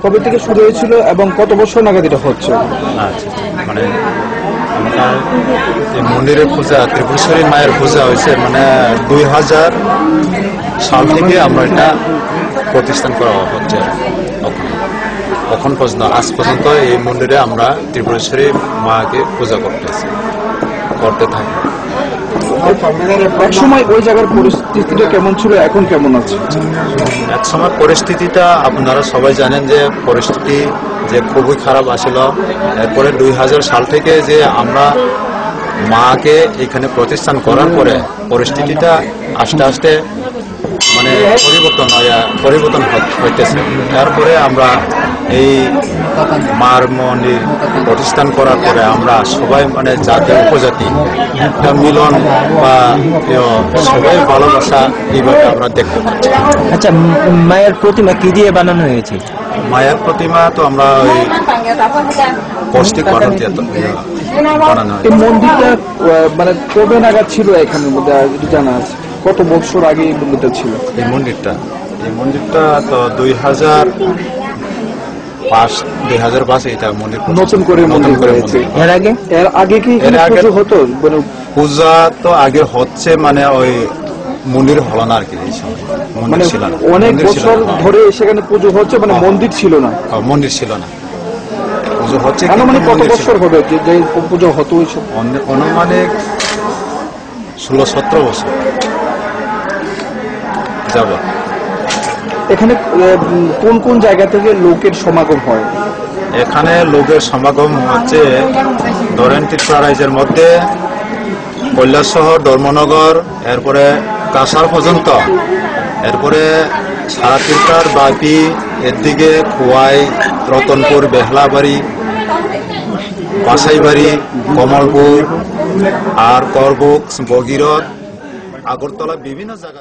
কবে থেকে শুরু হয়েছিল এবং কত বছর নাগাদ এটা হচ্ছে? মানে মন্দিরের পূজা, ত্রিপুরেশ্বরী মায়ের পূজা হয়েছে 2000 সাল থেকে আমরা এটা প্রতিষ্ঠান করা হচ্ছে। এখন পর্যন্ত আজ পর্যন্ত এই মন্দিরে আমরা ত্রিপুরেশ্বরী মাকে পূজা করতে থাকি। এক সময় ওই জায়গার পরিস্থিতিটা কেমন ছিল, এখন কেমন আছে? এক সময় পরিস্থিতিটা আপনারা সবাই জানেন যে পরিস্থিতি যে খুবই খারাপ আসছিল। এরপরে 2000 সাল থেকে যে আমরা মাকে এখানে প্রতিষ্ঠান করার পরে পরিস্থিতিটা আস্তে আস্তে পরিবর্তন হইতেছে। তারপরে আমরা এই মার মন্দির প্রতিষ্ঠান করার পরে আমরা সবাই জাতি উপজাতি একটা মিলন বা সবাই ভালোবাসা এইভাবে আমরা দেখতে পাচ্ছি। আচ্ছা, মায়ের প্রতিমা কি দিয়ে বানানো হয়েছে? মায়ের প্রতিমা তো আমরা ওই পৌষ্টিক পাথর দিয়ে বানানো হয়েছে। এই মন্দিরটা কবে নাগাদ ছিল এখানের মধ্যে জানা আছে? কত বছর আগে এই মন্দিরটা ছিল? এই মন্দিরটা তো 2005 এটা মন্দির নতুন করে হয়েছে। এর আগে কি পুজো হতো? পূজা তো আগে হচ্ছে ওই মন্দির হলো না আর কি। অনেক বছর ধরে সেখানে পুজো হচ্ছে, মন্দির ছিল না। মন্দির ছিল না, পুজো হচ্ছে। কত বছর হবে যে পুজো হতো? অনুমানিক 16-17 বছর যাব। এখানে কোন কোন জায়গা থেকে লোকের সমাগম হয়? এখানে লোকের সমাগম হচ্ছে ধরেন ত্রিপুরা রাজ্যের মধ্যে কৈলাসহর, ধর্মনগর, এরপরে কাছাড় পর্যন্ত, এরপরে সারা ত্রিপুরার বাপি, এদিকে খোয়াই, রতনপুর, বেহলাবাড়ি, পাশাইবাড়ি, কমলপুর, আর করবুক, বগিরথ, আগরতলা, বিভিন্ন জায়গা।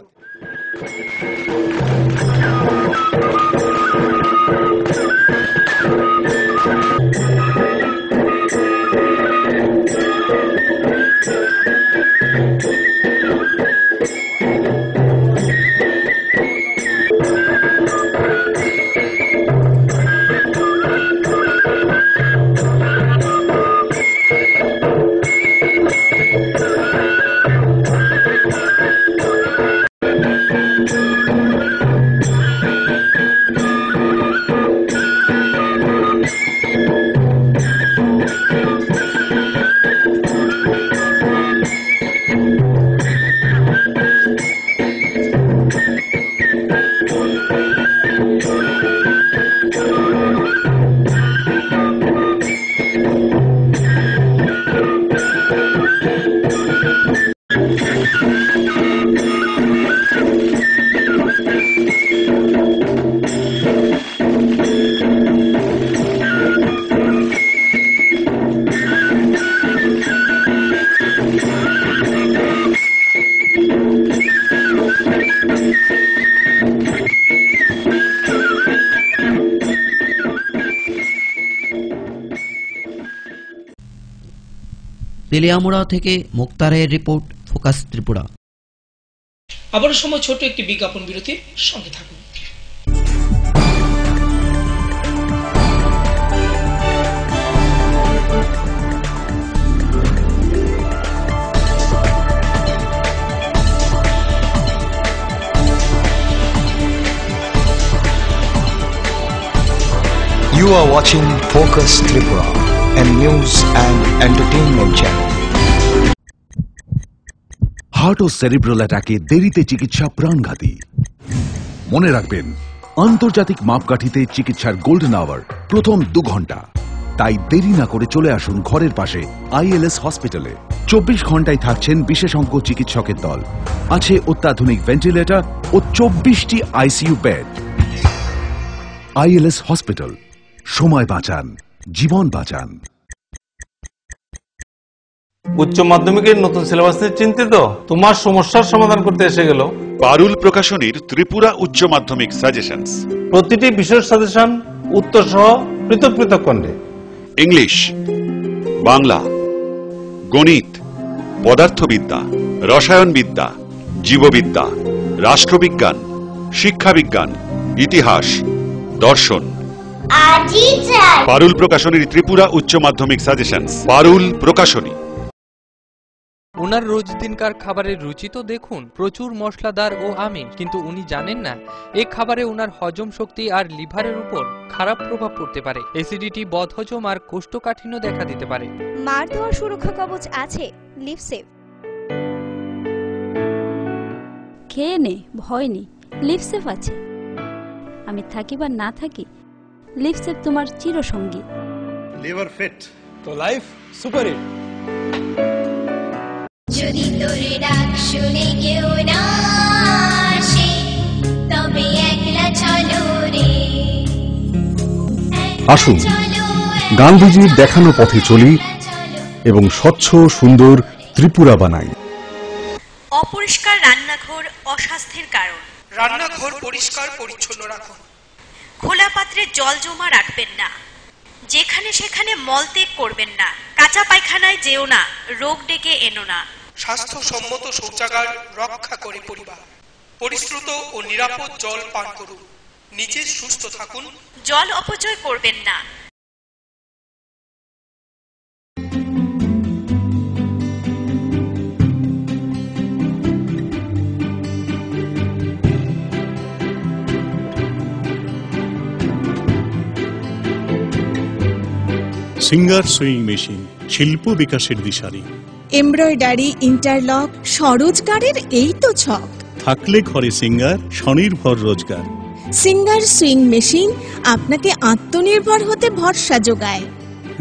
তেলিয়ামুড়া থেকে মুক্তারের রিপোর্ট, ফোকাস ত্রিপুরা। আবারও সময় ছোট একটি বিজ্ঞাপন বিরতির, সঙ্গে থাকুন। You are watching Focus Tripura, a news and entertainment channel. Heart ও সেরিব্রাল অ্যাটাকে দেরিতে চিকিৎসা প্রাণঘাতী। মনে রাখবেন, আন্তর্জাতিক মাপকাঠিতে চিকিৎসার গোল্ডেন আওয়ার প্রথম 2 ঘন্টা। তাই দেরি না করে চলে আসুন ঘরের পাশে ILS হসপিটালে। 24 ঘন্টায় থাকছেন বিশেষজ্ঞ চিকিৎসকের দল, আছে অত্যাধুনিক ভেন্টিলেটর ও 24টি ICU বেড। ILS হসপিটাল, সময় বাঁচান, জীবন বাঁচান। উচ্চ মাধ্যমিকের নতুন সিলেবাস নিয়ে চিন্তিত? তোমার সমস্যার সমাধান করতে এসে গেল পারুল প্রকাশনীর ত্রিপুরা উচ্চ মাধ্যমিক সাজেশনস। প্রতিটি বিষয়ের সাজেশন উত্তর সহ পৃথক পৃথক খণ্ডে। ইংলিশ, বাংলা, গণিত, পদার্থবিদ্যা, রসায়নবিদ্যা, জীববিদ্যা, রাষ্ট্রবিজ্ঞান, শিক্ষাবিজ্ঞান, ইতিহাস, দর্শন। পারুল প্রকাশনীর ত্রিপুরা উচ্চ মাধ্যমিক সাজেশনস। পারুল প্রকাশনী। ওনার রোজ দিনকার খাবারের রুচি তো দেখুন, প্রচুর মশলাদার ও আমিষ, কিন্তু উনি জানেন না এই খাবারে ওনার হজম শক্তি আর লিভারের উপর খারাপ প্রভাব পড়তে পারে। অ্যাসিডিটি, বদহজম আর কোষ্ঠকাঠিন্য দেখা দিতে পারে। মার দেওয়ার সুরক্ষা কবচ আছে লিভসেভ। খেয়ে নে, ভয় নেই, লিভসেভ আছে। আমি থাকি বা না থাকি, লিভসেভ তোমার চিরসঙ্গী। লিভার ফিট তো লাইফ সুপার হিট। যদি তোর ডাক শুনে কেউ না আসে, তবে একলা চলো রে। আসুন গান্ধীজির দেখানো পথে চলি এবং স্বচ্ছ সুন্দর ত্রিপুরা বানাই। অপরিষ্কার রান্নাঘর অস্বাস্থ্যের কারণ। রান্নাঘর পরিষ্কার পরিচ্ছন্ন রাখুন। খোলা পাত্রে জল জমা রাখবেন না। যেখানে সেখানে মলত্যাগ করবেন না। কাঁচা পায়খানায় যেও না, রোগ ডেকে এনো না। স্বাস্থ্যসম্মত শৌচাগার রক্ষা করে পরিবার। পরিশ্রুত ও নিরাপদ জল পান করুন। নিজে সুস্থ থাকুন। জল অপচয় করবেন না। সিঙ্গার সুইং মেশিন, শিল্প বিকাশের দিশারি। এমব্রয়ডারি, ইন্টারলক, স্বরোজগারের এই তো ছক। থাকলে ঘরে সিঙ্গার, স্বনির্ভর রোজগার। সিঙ্গার সুইং মেশিন আপনাকে আত্মনির্ভর হতে ভরসা যোগায়।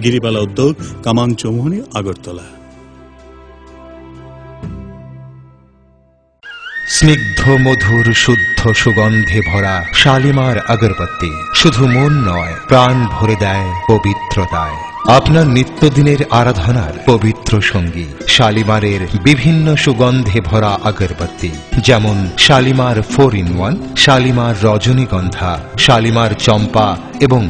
গিরিবালা উদ্যোগ, কামান চৌমুহনী, আগরতলা। স্নিগ্ধ মধুর শুদ্ধ সুগন্ধে ভরা শালিমার আগরবাতি শুধু মন নয়, প্রাণ ভরে দেয় পবিত্রতায়। আপনার নিত্যদিনের আরাধনার পবিত্র সঙ্গী শালিমারের বিভিন্ন সুগন্ধে ভরা আগরবাতি, যেমন শালিমার 4-in-1, শালিমার রজনীগন্ধা, শালিমার চম্পা এবং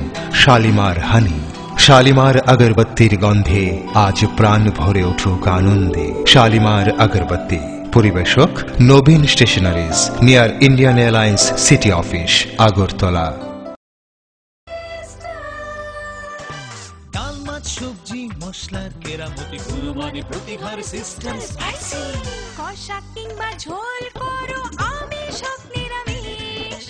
শালিমার হানি। শালিমার আগরবাতির গন্ধে আজ প্রাণ ভরে উঠুক আনন্দে। শালিমার আগরবাতি। পরিবেশক নবীন stationeries, near Indian Airlines city office, Agartala. ডাল, মাছ, সবজি, মশলার কেরামতি, গুণমানে প্রতিঘর সিস্টেম স্পাইসি। কষা কিংবা ঝোল করো আমিষ হোক নিরামিষ,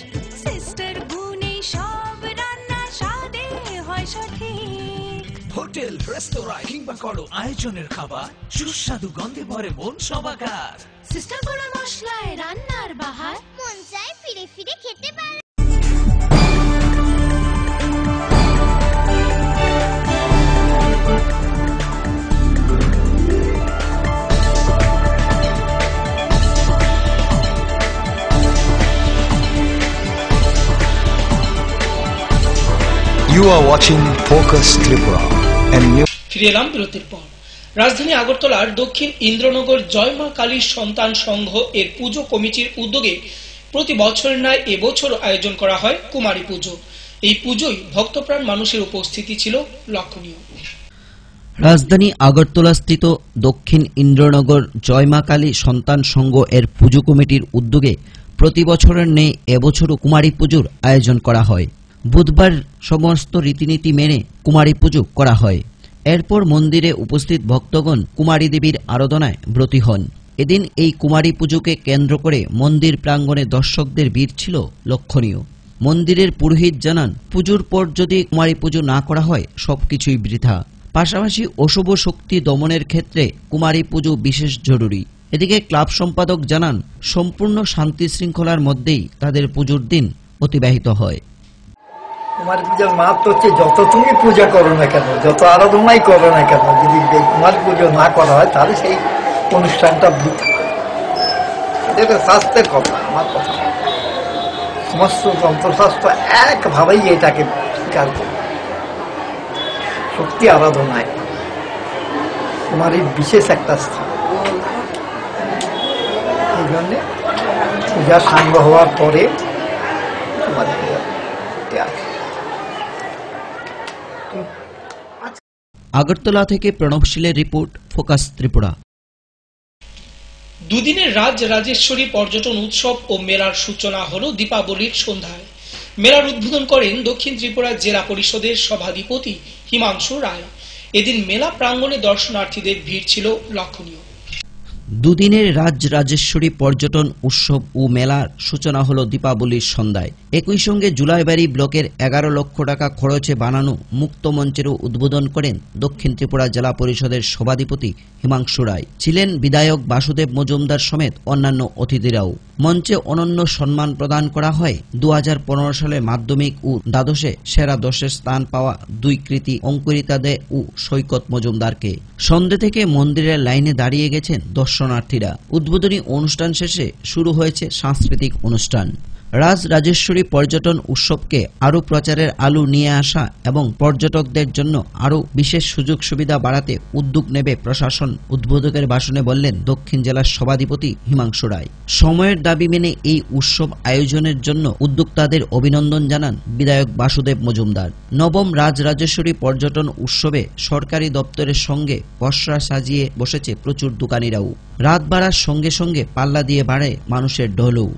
সিস্টার গুনে সব রান্না স্বাদে হয় সঠিক। হোটেল, রেস্তোরাঁ কিংবা করো আয়োজনের খাবার, সুস্বাদু গন্ধে ভরে মন সবাকার। সিস্টার গুঁড়ো মশলায় রান্নার বাহার, মন চায় ফিরে ফিরে খেতে পারে। You are watching Focus Tripura, a new. ফিরে এলাম বিরতির পর। রাজধানী আগরতলার দক্ষিণ ইন্দ্রনগর জয়মা কালীর সন্তান সংঘ এর পুজো কমিটির উদ্যোগে প্রতি বছরের ন্যায় এবছর আয়োজন করা হয় কুমারী পুজো। এই পুজোয় ভক্তপ্রাণ মানুষের উপস্থিতি ছিল লক্ষণীয়। রাজধানী আগরতলাস্থিত দক্ষিণ ইন্দ্রনগর জয়মা কালী সন্তান সংঘ এর পুজো কমিটির উদ্যোগে প্রতি বছরের ন্যায় এবছরও কুমারী পুজোর আয়োজন করা হয়। বুধবার সমস্ত রীতিনীতি মেনে কুমারী পুজো করা হয়। এরপর মন্দিরে উপস্থিত ভক্তগণ কুমারী দেবীর আরাধনায় ব্রতী হন। এদিন এই কুমারী পুজোকে কেন্দ্র করে মন্দির প্রাঙ্গণে দর্শকদের ভিড় ছিল লক্ষণীয়। মন্দিরের পুরোহিত জানান, পুজোর পর যদি কুমারী পুজো না করা হয় সবকিছুই বৃথা। পাশাপাশি অশুভ শক্তি দমনের ক্ষেত্রে কুমারী পুজো বিশেষ জরুরি। এদিকে ক্লাব সম্পাদক জানান, সম্পূর্ণ শান্তি শৃঙ্খলার মধ্যেই তাদের পুজোর দিন অতিবাহিত হয়। কুমারী পূজার মাহাত্ম্য হচ্ছে, যত তুমি পূজা করো না কেন, যত আরাধনাই করো না কেন, যদি কুমারী পুজো না করা হয় তাহলে সেই অনুষ্ঠানটা বৃথা। এটা শাস্ত্রের কথা, আমার কথা। সমস্ত তন্ত্রশাস্ত্র একভাবেই এটাকে স্বীকার করে। শক্তি আরাধনায় কুমারীর বিশেষ একটা স্থান। এই জন্যে পূজা সাঙ্গ হওয়ার পরে কুমারী পূজা আছে। আগরতলা থেকে প্রণবশীলের রিপোর্ট, ফোকাস ত্রিপুরা। দুদিনের রাজ রাজেশ্বরী পর্যটন উৎসব ও মেলার সূচনা হলো দীপাবলির সন্ধ্যায়। মেলার উদ্বোধন করেন দক্ষিণ ত্রিপুরা জেলা পরিষদের সভাধিপতি হিমাংশু রায়। এদিন মেলা প্রাঙ্গণে দর্শনার্থীদের ভিড় ছিল লক্ষণীয়। দুদিনের রাজ রাজেশ্বরী পর্যটন উৎসব ও মেলার সূচনা হলো দীপাবলির সন্ধ্যায়। একই সঙ্গে জুলাইবাড়ি ব্লকের 11 লক্ষ টাকা খরচে বানানো মুক্ত মঞ্চেরও উদ্বোধন করেন দক্ষিণ ত্রিপুরা জেলা পরিষদের সভাধিপতি হিমাংশু রায়। ছিলেন বিধায়ক বাসুদেব মজুমদার সমেত অন্যান্য অতিথিরাও। মঞ্চে অনন্য সম্মান প্রদান করা হয় 2015 সালে মাধ্যমিক ও দ্বাদশে সেরা 10 স্থান পাওয়া 2 কৃতী অঙ্কুরিতা দে ও সৈকত মজুমদারকে। সন্ধ্যে থেকে মন্দিরের লাইনে দাঁড়িয়ে গেছেন দর্শনার্থীরা। উদ্বোধনী অনুষ্ঠান শেষে শুরু হয়েছে সাংস্কৃতিক অনুষ্ঠান। রাজ রাজেশ্বরী পর্যটন উৎসবকে আরও প্রচারের আলো নিয়ে আসা এবং পর্যটকদের জন্য আরও বিশেষ সুযোগ সুবিধা বাড়াতে উদ্যোগ নেবে প্রশাসন। উদ্বোধকের ভাষণে বললেন দক্ষিণ জেলার সভাধিপতি হিমাংশু রায়। সময়ের দাবি মেনে এই উৎসব আয়োজনের জন্য উদ্যোক্তাদের অভিনন্দন জানান বিধায়ক বাসুদেব মজুমদার। নবম রাজ রাজেশ্বরী পর্যটন উৎসবে সরকারি দপ্তরের সঙ্গে পসরা সাজিয়ে বসেছে প্রচুর দোকানিরাও। রাত বাড়ার সঙ্গে সঙ্গে পাল্লা দিয়ে বাড়ে মানুষের ঢলও।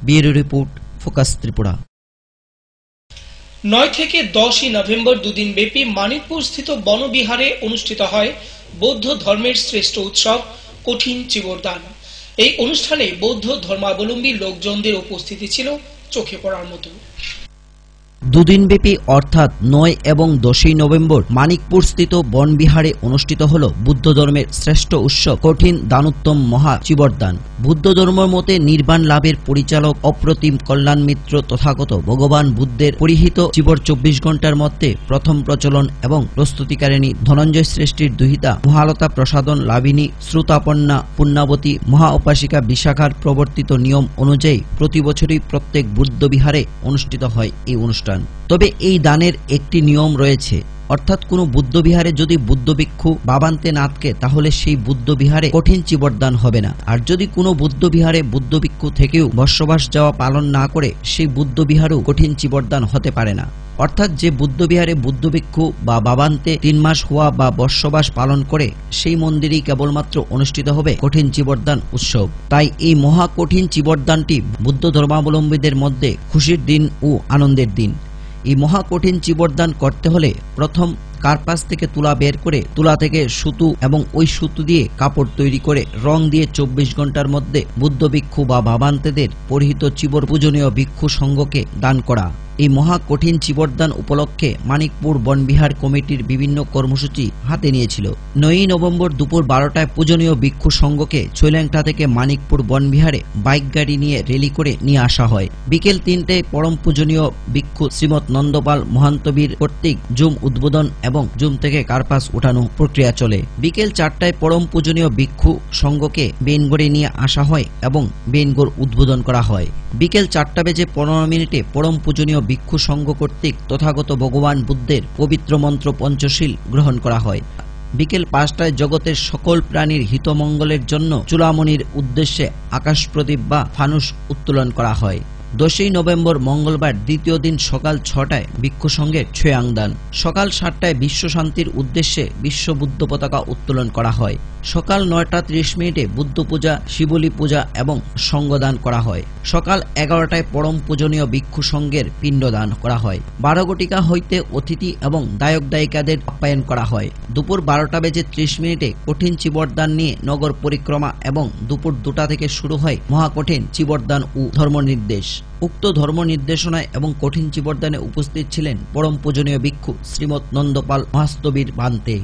Bureau report, focus Tripura. 9 থেকে 10 নভেম্বর দুদিন ব্যাপী মানিকপুর স্থিত বনবিহারে অনুষ্ঠিত হয় বৌদ্ধ ধর্মের শ্রেষ্ঠ উৎসব কঠিন চিবরদান। এই অনুষ্ঠানে বৌদ্ধ ধর্মাবলম্বী লোকজনদের উপস্থিতি ছিল চোখে পড়ার মতো। দুদিনব্যাপী অর্থাৎ 9 এবং 10 নভেম্বর মানিকপুর স্থিত বনবিহারে অনুষ্ঠিত হল বুদ্ধ ধর্মের শ্রেষ্ঠ উৎসব কঠিন দানোত্তম মহা চিবরদান। বুদ্ধ ধর্মের মতে নির্বাণ লাভের পরিচালক অপ্রতিম কল্যাণ মিত্র তথাগত ভগবান বুদ্ধের পরিহিত চিবর 24 ঘণ্টার মধ্যে প্রথম প্রচলন এবং প্রস্তুতিকারিণী ধনঞ্জয় শ্রেষ্ঠীর দুহিতা মহালতা প্রসাদন লাভিনী শ্রুতাপন্না পুণ্যাবতী মহা উপাসিকা বিশাখার প্রবর্তিত নিয়ম অনুযায়ী প্রতি বছরই প্রত্যেক বুদ্ধ বিহারে অনুষ্ঠিত হয় এই অনুষ্ঠান। তবে এই দানের একটি নিয়ম রয়েছে, অর্থাৎ কোনো বুদ্ধ বিহারে যদি বুদ্ধ ভিক্ষু বাবান্তে না থাকে তাহলে সেই বুদ্ধ বিহারে কঠিন চিবরদান হবে না। আর যদি কোনো বুদ্ধ বিহারে বুদ্ধ ভিক্ষু থেকেও বর্ষবাস যাওয়া পালন না করে সেই বুদ্ধ বিহারেও কঠিন চিবরদান হতে পারে না। অর্থাৎ যে বুদ্ধ বিহারে বুদ্ধ ভিক্ষু বা বাবান্তে 3 মাস হওয়া বা বর্ষবাস পালন করে সেই মন্দিরেই কেবলমাত্র অনুষ্ঠিত হবে কঠিন চিবরদান উৎসব। তাই এই মহা কঠিন চিবরদানটি বুদ্ধ ধর্মাবলম্বীদের মধ্যে খুশির দিন ও আনন্দের দিন। এই মহা কঠিন চিবরদান করতে হলে প্রথম কার্পাস থেকে তুলা বের করে তুলা থেকে সুতো এবং ওই সুতো দিয়ে কাপড় তৈরি করে রং দিয়ে 24 ঘণ্টার মধ্যে বুদ্ধ ভিক্ষু বা বাবান্তেদের পরিহিত চিবর পূজনীয় ভিক্ষু সংঘকে দান করা। এই মহা কঠিন চিবরদান উপলক্ষে মানিকপুর বনবিহার কমিটির বিভিন্ন কর্মসূচি হাতে নিয়েছিল। 9 নভেম্বর দুপুর 12টায় পূজনীয় ভিক্ষু সংঘকে চৈল্যাংটা থেকে মানিকপুর বনবিহারে বাইক গাড়ি নিয়ে রেলি করে নিয়ে আসা হয়। বিকেল 3টায় পরম পূজনীয় ভিক্ষু শ্রীমৎ নন্দপাল মহান্তবীর কর্তৃক জুম উদ্বোধন এবং জুম থেকে কার্পাস উঠানো প্রক্রিয়া চলে। বিকেল 4টায় পরম পূজনীয় ভিক্ষু সংঘকে বেইনগড়ে নিয়ে আসা হয় এবং বেইনগড় উদ্বোধন করা হয়। বিকেল 4:15 পরম পূজনীয় ভিক্ষু সংঘ কর্তৃক তথাগত ভগবান বুদ্ধের পবিত্র মন্ত্র পঞ্চশীল গ্রহণ করা হয়। বিকেল 5টায় জগতের সকল প্রাণীর হিতমঙ্গলের জন্য চূড়ামণির উদ্দেশ্যে আকাশ প্রদীপ বা ফানুস উত্তোলন করা হয়। 10 নভেম্বর মঙ্গলবার দ্বিতীয় দিন সকাল 6টায় ভিক্ষু সংঘের ছয়াংদান। সকাল 7টায় বিশ্ব শান্তির উদ্দেশ্যে বিশ্ব বুদ্ধ পতাকা উত্তোলন করা হয়। সকাল 9:30 বুদ্ধ পূজা, শিবলি পূজা এবং সঙ্গদান করা হয়। সকাল 11টায় পরম পূজনীয় ভিক্ষু সংঘের পিণ্ডদান করা হয়। 12 ঘটিকা হইতে অতিথি এবং দায়ক দায়িকাদের আপ্যায়ন করা হয়। দুপুর 12:30 কঠিন চিবরদান নিয়ে নগর পরিক্রমা এবং দুপুর 2টা থেকে শুরু হয় মহাকঠিন চিবরদান ও ধর্ম নির্দেশ। উক্ত ধর্ম নির্দেশনায় এবং কঠিন চিবরদানে উপস্থিত ছিলেন পরম পূজনীয় ভিক্ষু শ্রীমৎ নন্দপাল মহাস্তবীর বান্তে।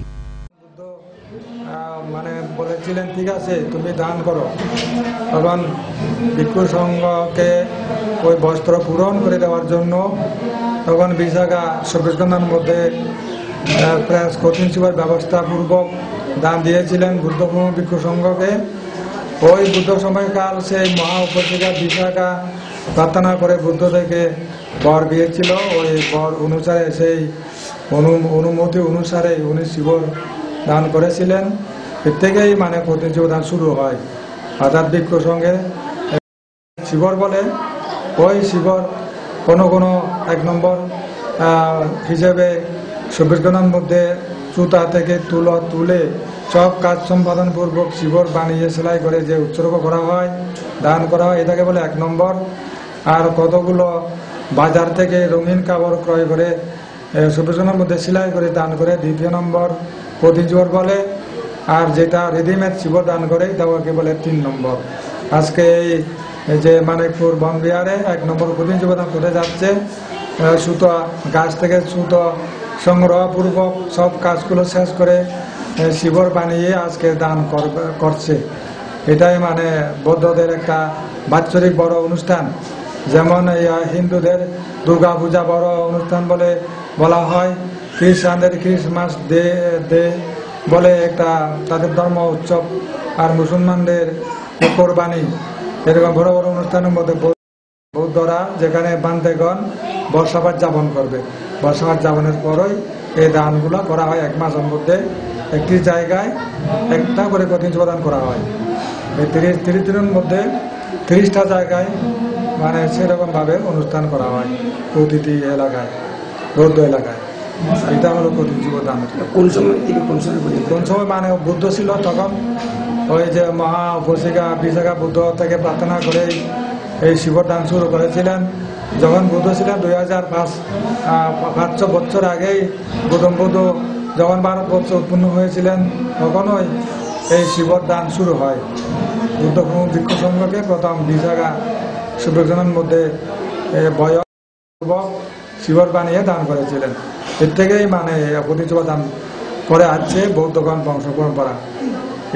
মানে বলেছিলেন ঠিক আছে তুমি দান করো, তখন ভিক্ষু সংঘকে ওই বস্ত্র পূরণ করে দেওয়ার জন্য তখন বিশাখা 24 ঘণ্টার মধ্যে প্রায় কঠিন চিবর ব্যবস্থাপূর্বক দান দিয়েছিলেন বুদ্ধ ভিক্ষু সংঘকে। ওই বুদ্ধ সময়কাল সেই মহা উপত্যকা বিশাখা প্রার্থনা করে বুদ্ধ থেকে বর দিয়েছিল। ওই বর অনুসারে সেই অনুমতি অনুসারে উনি শিবর দান করেছিলেন। এর থেকেই মানে কঠিন চিবরদান শুরু হয়। অর্থাৎ ভিক্ষু সঙ্গে শিবর বলে ওই শিবর কোনো 1 নম্বর হিসেবে 24 ঘণ্টার মধ্যে সুতা থেকে তুলে সব কাজ সম্পাদন পূর্বক শিবর বানিয়ে সেলাই করে যে উৎসর্গ করা হয়, দান করা হয়, এটাকে বলে 1 নম্বর। আর কতগুলো বাজার থেকে রঙিন কাপড় ক্রয় করে 24 ঘণ্টার মধ্যে সেলাই করে দান করে 2 নম্বর কঠিন চিবর বলে। আর যেটা রেডিমেড শিবর দান করে তাকে বলে 3 নম্বর। আজকে এই যে মানিকপুর বনবিহারে 1 নম্বর কঠিন চিবরদান করে যাচ্ছে। সুতো গাছ থেকে সুতো সংগ্রহপূর্বক সব কাজগুলো শেষ করে শিবর বানিয়ে আজকে দান করছে। এটাই মানে বৌদ্ধদের একটা বাৎসরিক বড় অনুষ্ঠান। যেমন হিন্দুদের দুর্গা পূজা বড় অনুষ্ঠান বলে বলা হয়, খ্রিস্টানদের ক্রিসমাস ডে বলে একটা তাদের ধর্ম উৎসব, আর মুসলমানদের কোরবানি, এরকম বড় বড় অনুষ্ঠানের মধ্যে বৌদ্ধরা যেখানে বান্দেগণ বর্ষাপাত যাপন করবে, বর্ষাপাত যাপনের পরই এই দানগুলো করা হয়। 1 মাসের মধ্যে একটি জায়গায় একটা করে কঠিন চিবরদান করা হয়। এই 30 দিনের মধ্যে 30টা জায়গায় মানে সেরকম ভাবে অনুষ্ঠান করা হয় প্রতিটি এলাকায়, বৌদ্ধ এলাকায়। এটা হলো কঠিন চিবরদান। কোন সময় মানে বুদ্ধ ছিল তখন ওই যে মহা উপসিকা বিশাখা বুদ্ধ থেকে প্রার্থনা করে এই শিবর দান শুরু করেছিলেন। যখন বুদ্ধ ছিলেন 2500 বছর আগেই গৌতম বুদ্ধ যখন ভারতবর্ষ উৎপন্ন হয়েছিলেন তখনই এই শিবর দান শুরু হয়। বুদ্ধ ভিক্ষু সংঘকে প্রথম বিশাখা 24 জনের মধ্যে বয়পূর্বক শিবর বানিয়ে দান করেছিলেন। এর থেকেই মানে কঠিন চিবরদান করে আসছে বৌদ্ধগণ বংশ পরম্পরা।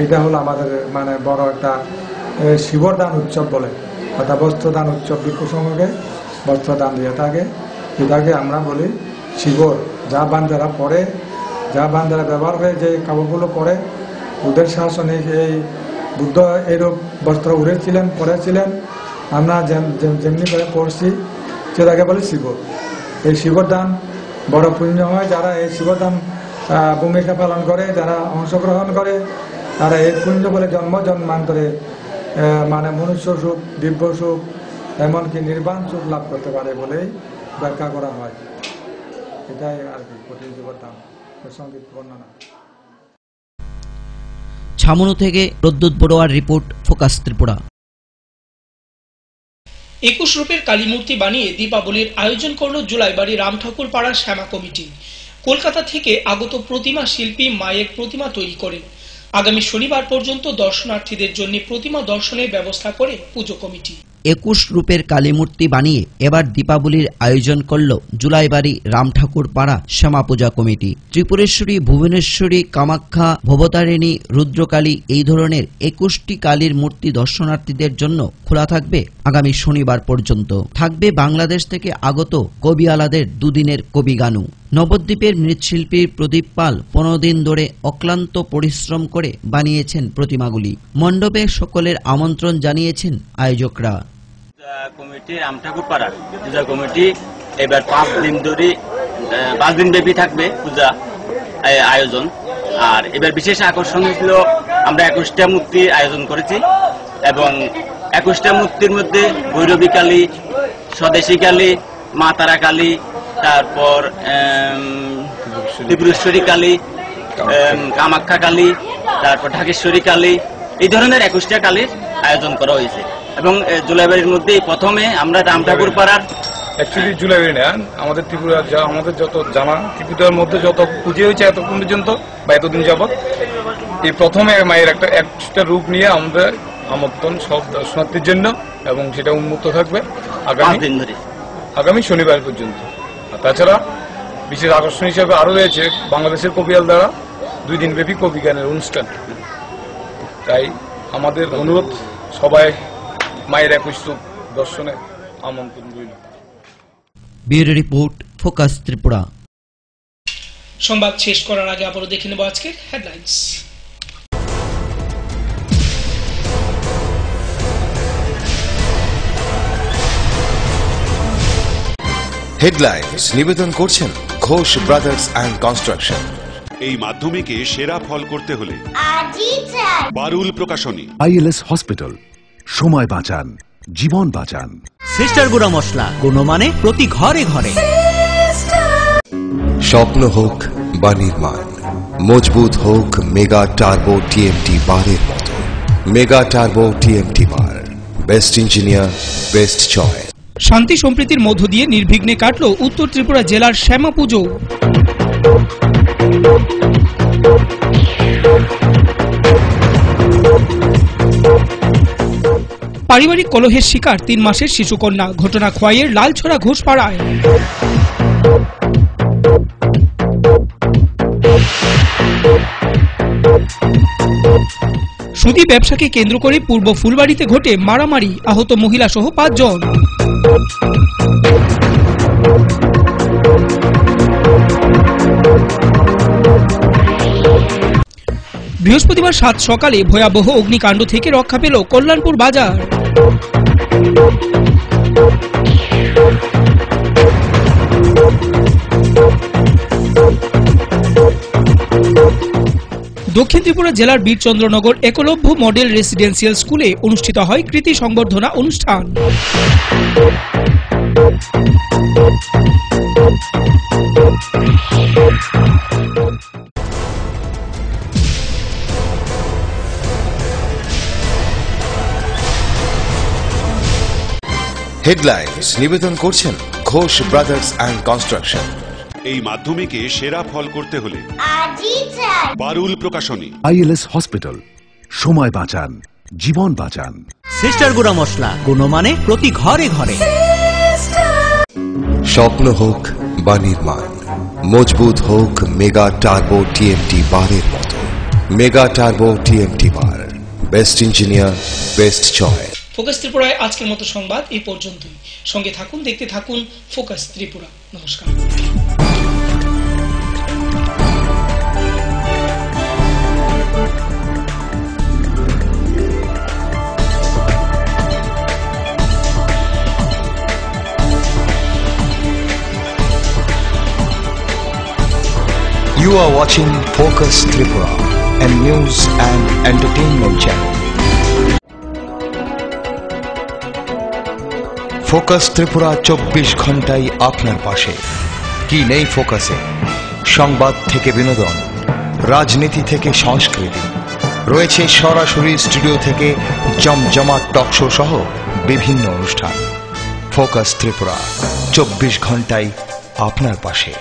এটা হলো আমাদের মানে বড় একটা শিবর দান উৎসব বলে, অর্থাৎ বস্ত্রদান উৎসব। ভিক্ষু সংঘকে বস্ত্রদান দিয়ে থাকে, এটাকে আমরা বলি শিবর। যা বান্দারা পরে, যা বান্দারা ব্যবহার করে যে কাপড়গুলো পরে, ওদের শাসনে এই বুদ্ধ এইরূপ বস্ত্র উড়েছিলেন, পরেছিলেন। আমরা যেমনি করে পড়ছি সেটাকে বলে শিবর। এই শিবর দান বড় পুণ্য হয়। যারা এই শিবর দান ভূমিকা পালন করে, যারা অংশগ্রহণ করে, তারা এই পুণ্য বলে জন্মান্তরে মানে মনুষ্য সুখ, দিব্য সুখ, এমনকি নির্বাণ সুখ লাভ করতে পারে বলেই ব্যাখ্যা করা হয়। এটাই আর কি কঠিন চিবরদান সংগীত বর্ণনা। ছামনু থেকে প্রদ্যুৎ বড়ুয়ার রিপোর্ট, ফোকাস ত্রিপুরা। 21 রূপের কালী মূর্তি বানিয়ে দীপাবলির আয়োজন করল জুলাইবাড়ি রাম ঠাকুর পাড়া শ্যামা কমিটি। কলকাতা থেকে আগত প্রতিমা শিল্পী মায়ের প্রতিমা তৈরি করেন। আগামী শনিবার পর্যন্ত দর্শনার্থীদের জন্য প্রতিমা দর্শনের ব্যবস্থা করে পুজো কমিটি। 21 রূপের কালীমূর্তি বানিয়ে এবার দীপাবলির আয়োজন করল জুলাইবাড়ি রামঠাকুর পাড়া শ্যামা পূজা কমিটি। ত্রিপুরেশ্বরী, ভুবনেশ্বরী, কামাখ্যা, ভবতারিণী, রুদ্রকালী এই ধরনের 21টি কালীর মূর্তি দর্শনার্থীদের জন্য খোলা থাকবে আগামী শনিবার পর্যন্ত। থাকবে বাংলাদেশ থেকে আগত কবিয়ালাদের দুদিনের কবিগানু। নবদ্বীপের মৃৎশিল্পী প্রদীপ পাল 15 দিন ধরে অক্লান্ত পরিশ্রম করে বানিয়েছেন প্রতিমাগুলি। মণ্ডপে সকলের আমন্ত্রণ জানিয়েছেন আয়োজকরা। কমিটি রামঠাকুর পাড়া পূজা কমিটি এবার 5 দিন ধরে 5 দিন ব্যাপী থাকবে পূজা আয়োজন। আর এবার বিশেষ আকর্ষণ ছিল আমরা 21টা মূর্তি আয়োজন করেছি এবং 21টা মূর্তির মধ্যে ভৈরবী কালী, স্বদেশী কালী, মা তারা কালী, তারপর ত্রিপুরেশ্বরী কালী, কামাখ্যা কালী, তারপর ঢাকেশ্বরী কালী, এই ধরনের 21টা কালীর আয়োজন করা হয়েছে। এবং জুলাইবাড়ির মধ্যে প্রথমে আমরা রামঠাকুর পাড়ার অ্যাকচুয়ালি জুলাইবাড়ি না, আমাদের ত্রিপুরা আমাদের যত জানা ত্রিপুরার মধ্যে যত পুজো হয়েছে এতক্ষণ পর্যন্ত বা এতদিন যাবৎ, এই প্রথমে মায়ের একটা রূপ নিয়ে আমাদের আমন্ত্রণ সব দর্শনার্থীর জন্য এবং সেটা উন্মুক্ত থাকবে আগামী শনিবার পর্যন্ত। তাছাড়া বিশেষ আকর্ষণ হিসেবে আরো রয়েছে বাংলাদেশের কবিয়াল দ্বারা 2 দিন ব্যাপী কবি গানের অনুষ্ঠান। তাই আমাদের অনুরোধ সবাই মায়ের 21 রূপ দর্শনে আমন্ত্রণ রইল। Bureau report, focus Tripura. সংবাদ শেষ করার আগে আবারও দেখে নেব আজকের হেডলাইন্স। হেডলাইন্স নিবেদন করছেন ঘোষ ব্রাদার্স অ্যান্ড কনস্ট্রাকশন। এই মাধ্যমিকে সেরা ফল করতে হলে পারুল প্রকাশনী। আইএলএস হসপিটাল, সময় বাঁচান, জীবন বাঁচান। সিস্টার গুঁড়া মশলা, গুণমানে প্রতি ঘরে ঘরে। স্বপ্ন হোক বা নির্মাণ, মজবুত হোক মেগা টার্বো টিএমটি বারের মতো। মেগা টার্বো টিএমটি বার, বেস্ট ইঞ্জিনিয়ার, বেস্ট চয়েস। শান্তি সম্প্রীতির মধ্য দিয়ে নির্বিঘ্নে কাটল উত্তর ত্রিপুরা জেলার শ্যামা পুজো। পারিবারিক কলহের শিকার 3 মাসের শিশুকন্যা, ঘটনা খোয়াইয়ের লালছড়া ঘোষপাড়ায়। সুদী ব্যবসাকে কেন্দ্র করে পূর্ব ফুলবাড়িতে ঘটে মারামারি, আহত মহিলা সহ 5 জন। বৃহস্পতিবার 7 সকালে ভয়াবহ অগ্নিকাণ্ড থেকে রক্ষা পেল কল্যাণপুর বাজার। দক্ষিণ ত্রিপুরা জেলার বীরচন্দ্রনগর একলব্য মডেল রেসিডেন্সিয়াল স্কুলে অনুষ্ঠিত হয় কৃতি সংবর্ধনা অনুষ্ঠান। হেডলাইন্স নিবেদন করছেন ঘোষ ব্রাদার্স অ্যান্ড কনস্ট্রাকশন। এই মাধ্যমিকে সেরা ফল করতে হলে পারুল প্রকাশনী। আইএলএস হসপিটাল, সময় বাঁচান, জীবন বাঁচান। সিস্টার গুঁড়া মশলা, গুণমানে প্রতি ঘরে ঘরে। স্বপ্ন হোক বা নির্মাণ, মজবুত হোক মেগা টার্বো টিএমটি বারের মতো। মেগা টার্বো টিএমটি বার, best engineer, best choice. Focus ত্রিপুরায় আজকের মতো সংবাদ এই পর্যন্তই। সঙ্গে থাকুন, দেখতে থাকুন ফোকাস ত্রিপুরা। নমস্কার। You are watching Focus Tripura, a news and entertainment channel. Focus Tripura 24 ঘন্টাই আপনার পাশে। কি নেই ফোকাসে? সংবাদ থেকে বিনোদন, রাজনীতি থেকে সংস্কৃতি, রয়েছে সরাসরি স্টুডিও থেকে জমজমাট টক শো সহ বিভিন্ন অনুষ্ঠান। ফোকাস ত্রিপুরা 24 ঘন্টাই আপনার পাশে।